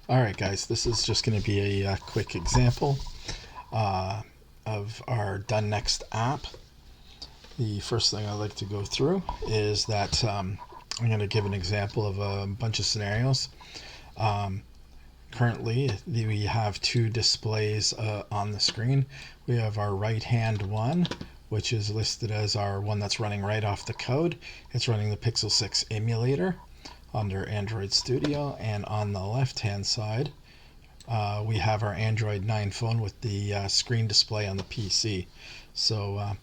All right, guys, this is just going to be a quick example uh, of our Done Next app. The first thing I'd like to go through is that I'm going to give an example of a bunch of scenarios. Um, Currently, we have two displays on the screen. We have our right hand one, which is listed as our one that's running right off the code. It's running the Pixel 6 emulator under Android Studio, and on the left hand side, we have our Android 9 phone with the screen display on the PC. So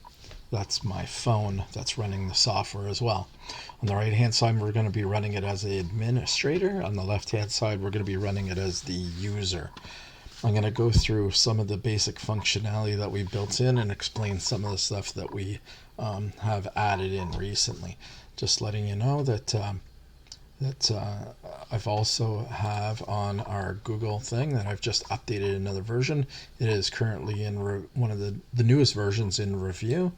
that's my phone that's running the software as well. On the right hand side, we're going to be running it as the administrator. On the left hand side, we're going to be running it as the user. I'm going to go through some of the basic functionality that we built in and explain some of the stuff that we have added in recently. Just letting you know that I've also have on our Google thing that I've just updated another version. It is currently in one of the newest versions in review,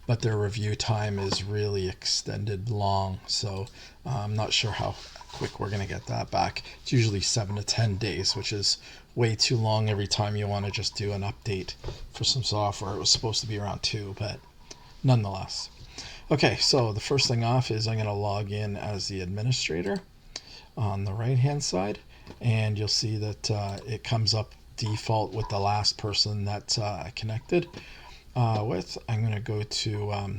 but their review time is really extended long. So I'm not sure how quick we're going to get that back. It's usually 7 to 10 days, which is way too long every time you want to just do an update for some software. It was supposed to be around 2, but nonetheless. Okay, so the first thing off is I'm going to log in as the administrator on the right hand side, and you'll see that it comes up default with the last person that I connected with. I'm going to go to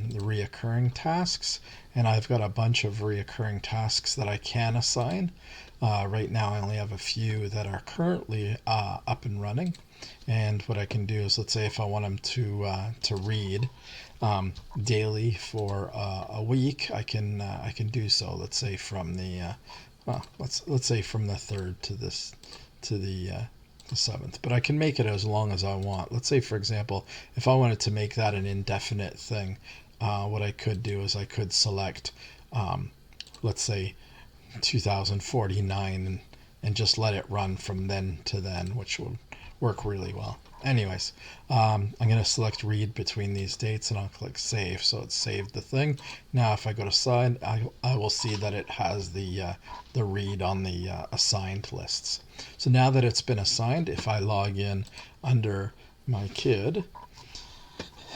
the reoccurring tasks, and I've got a bunch of reoccurring tasks that I can assign. Right now I only have a few that are currently up and running, and what I can do is, let's say if I want them to read daily for a week, I can do so. Let's say from the let's say from the 3rd to this to the 7th, but I can make it as long as I want. Let's say, for example, if I wanted to make that an indefinite thing, what I could do is I could select, let's say, 2049 and just let it run from then to then, which would work really well. Anyways, I'm going to select read between these dates and I'll click save. So it's saved the thing. Now if I go to side, I will see that it has the read on the assigned lists. So now that it's been assigned, if I log in under my kid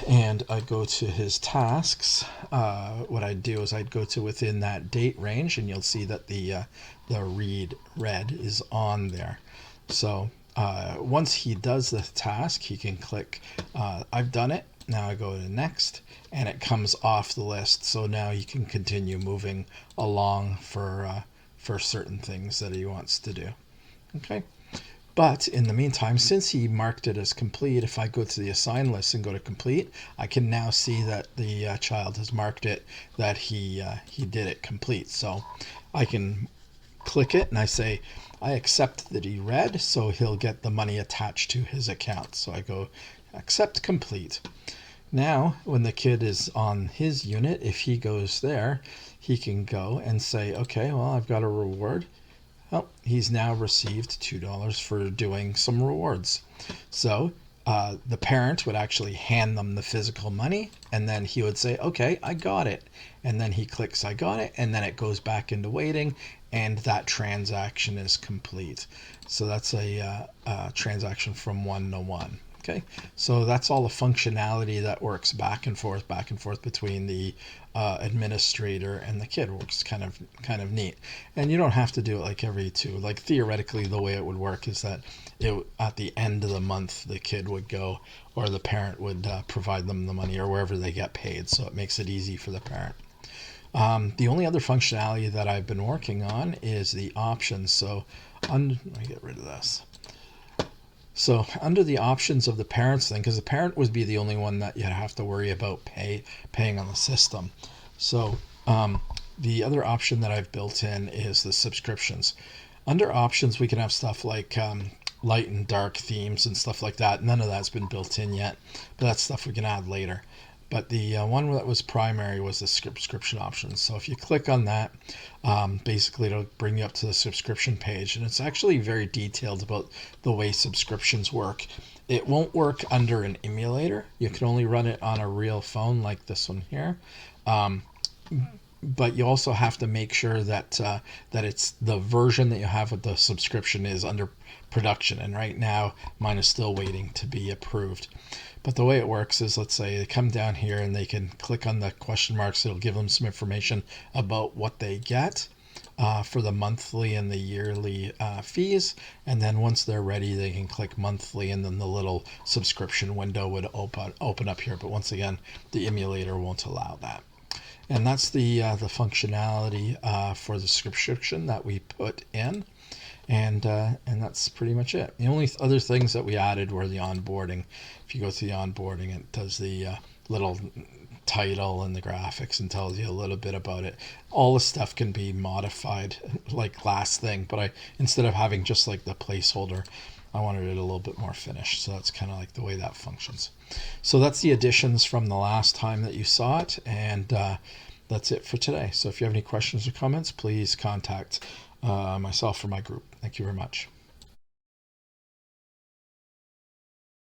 and I go to his tasks, what I'd do is I'd go to within that date range, and you'll see that the read red is on there. So once he does the task, he can click I've done it. Now I go to next, and it comes off the list. So now he can continue moving along for certain things that he wants to do. Okay. But in the meantime, since he marked it as complete, if I go to the assign list and go to complete, I can now see that the child has marked it that he did it complete. So I can click it and I say, I accept that he read, so he'll get the money attached to his account. So I go accept complete. Now, when the kid is on his unit, if he goes there, he can go and say, okay, well, I've got a reward. Well, he's now received $2 for doing some rewards. So the parent would actually hand them the physical money, and then he would say, okay, I got it. And then he clicks, I got it, and then it goes back into waiting, and that transaction is complete. So that's a transaction from 1 to 1. Okay, so that's all the functionality that works back and forth between the administrator and the kid. Works kind of neat, and you don't have to do it like every two. Like theoretically, the way it would work is that at the end of the month, the kid would go, or the parent would provide them the money, or wherever they get paid. So it makes it easy for the parent. The only other functionality that I've been working on is the options. So let me get rid of this. So under the options of the parents thing, because the parent would be the only one that you have to worry about paying on the system. So the other option that I've built in is the subscriptions. Under options, we can have stuff like light and dark themes and stuff like that. None of that's been built in yet, but that's stuff we can add later. But the one that was primary was the subscription options. So if you click on that, basically it'll bring you up to the subscription page, and it's actually very detailed about the way subscriptions work. It won't work under an emulator. You can only run it on a real phone like this one here. but you also have to make sure that that it's the version that you have with the subscription is under production. And right now, mine is still waiting to be approved. But the way it works is, let's say they come down here and they can click on the question marks. It'll give them some information about what they get for the monthly and the yearly fees. And then once they're ready, they can click monthly, and then the little subscription window would open up here. But once again, the emulator won't allow that. And that's the functionality for the subscription that we put in. And that's pretty much it. The only other things that we added were the onboarding. If you go to the onboarding, it does the little title and the graphics and tells you a little bit about it. All the stuff can be modified like last thing, but instead of having just like the placeholder, I wanted it a little bit more finished. So that's kind of like the way that functions. So that's the additions from the last time that you saw it, and that's it for today. So if you have any questions or comments, please contact myself or my group. Thank you very much.